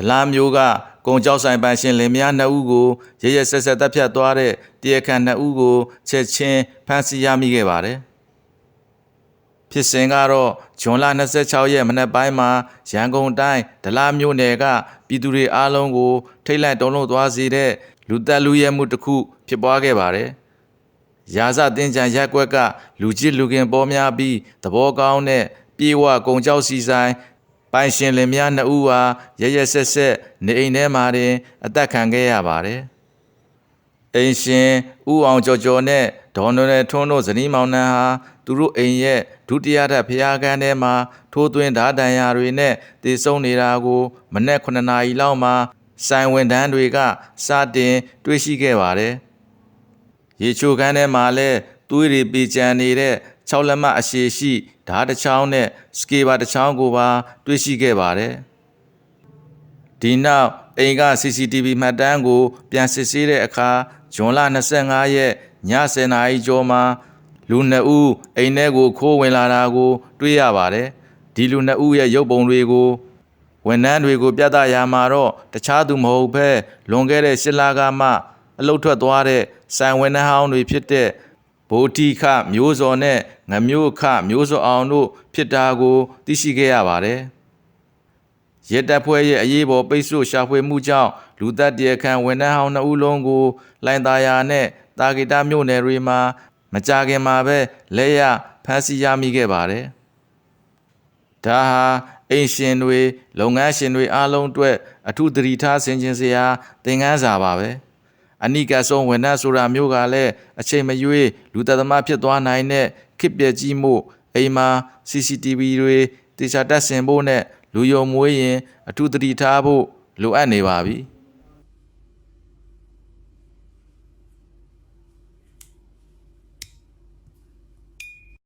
လားမျိုးကကုံကြောက်ဆိုင်ပိုင်ရှင်လင်မယား2ဦးကိုရရဆက်ဆက်တပ်ဖြတ်သွားတဲ့တရားခံ2ဦးကိုချက်ချင်းဖမ်းဆီးရမိခဲ့ပါတယ်ဖြစ်စဉ်ကတော့ဇွန်လ26ရက်မနက်ပိုင်းမှာရန်ကုန်တိုင်းဒလားမြို့နယ်ကပြည်သူတွေအားလုံးကိုထိတ်လန့်တုန်လှုပ်သွားစေတဲ့လူသက်လူရဲမှုတစ်ခုဖြစ်ပွားခဲ့ပါတယ်။ရာဇတင်ကြံရက်ကွက်ကလူကြီးလူခင်ပေါ်များပြီးသဘောကောင်းတဲ့ပြေဝကုံကြောက်စီဆိုင်ပိုင်ရှင်လင်မယား2ဦးဟာရရဆက်ဆက်နေအိမ်ထဲမှာတင်အသက်ခံခဲ့ရပါတယ်။အိမ်ရှင်ဦးအောင်ကျော်ကျော်နဲ့ဒေါ်နယ်ထွန်းတို့ဇနီးမောင်နှံဟာသူတို့အိမ်ရဲ့ဒုတိယထပ်ဖျားကန်းထဲမှာထိုးသွင်းဓာတ်တန်ရာတွေနဲ့တည်ဆုံနေတာကိုမနက်9နာရီလောက်မှာဆိုင်ဝန်ထမ်းတွေကစတင်တွေ့ရှိခဲ့ပါတယ်။ရေချိုခန်းထဲမှာလည်းသွေးတွေပေကျန်နေတဲ့6လက်မအရှည်ရှိဓာတ်တစ်ချောင်းနဲ့စကေဘာတစ်ချောင်းကိုပါတွေ့ရှိခဲ့ပါတယ်။ဒီနောက်အိမ်က CCTV မှတ်တမ်းကိုပြန်စစ်ဆေးတဲ့အခါဇွန်လ25ရက်ည10နာရီကျော်မှာလူ2ဦးအိမ်ထဲကိုခိုးဝင်လာတာကိုတွေ့ရပါတယ်။ဒီလူ2ဦးရဲ့ရုပ်ပုံတွေကိုဝန်ထမ်းတွေကိုပြသရာမှာတော့တခြားသူမဟုတ်ဘဲလွန်ခဲ့တဲ့8လကမှအလုတ်ထွက်သွားတဲ့ဆိုင်ဝန်ထမ်းဟောင်းတွေဖြစ်တဲ့ဗိုလ်တီခမျိုးစော်နဲ့ငမျိုးခမျိုးစော်အောင်တို့ဖြစ်တာကိုသိရှိခဲ့ရပါတယ်။ရဲတပ်ဖွဲ့ရဲ့အရေးပေါ်ပိတ်ဆို့ရှာဖွေမှုကြောင့်လူသက်တရားခံဝန်ထမ်းဟောင်း2ဦးလုံးကိုလိုင်သာယာနဲ့တာဂီတာမြို့နယ်တွေမှာမကြာခင်မှာပဲလက်ရဖမ်းဆီးရမိခဲ့ပါတယ်။ဒါဟာအိမ်ရှင်တွေလုပ်ငန်းရှင်တွေအားလုံးအတွက်အထူးသတိထားဆင်ခြင်စရာသင်ခန်းစာပါပဲ။အနိကဆုံးဝန်ထမ်းဆိုတာမျိုးကလည်းအချိန်မရွေးလူသက်သမားဖြစ်သွားနိုင်တဲ့ခစ်ပြက်ကြီးမှုအိမ်မှာ CCTV တွေတေချာတက်ဆင်ဖို့နဲ့လူယုံမွေးရင်အထူးသတိထားဖို့လိုအပ်နေပါပြီ။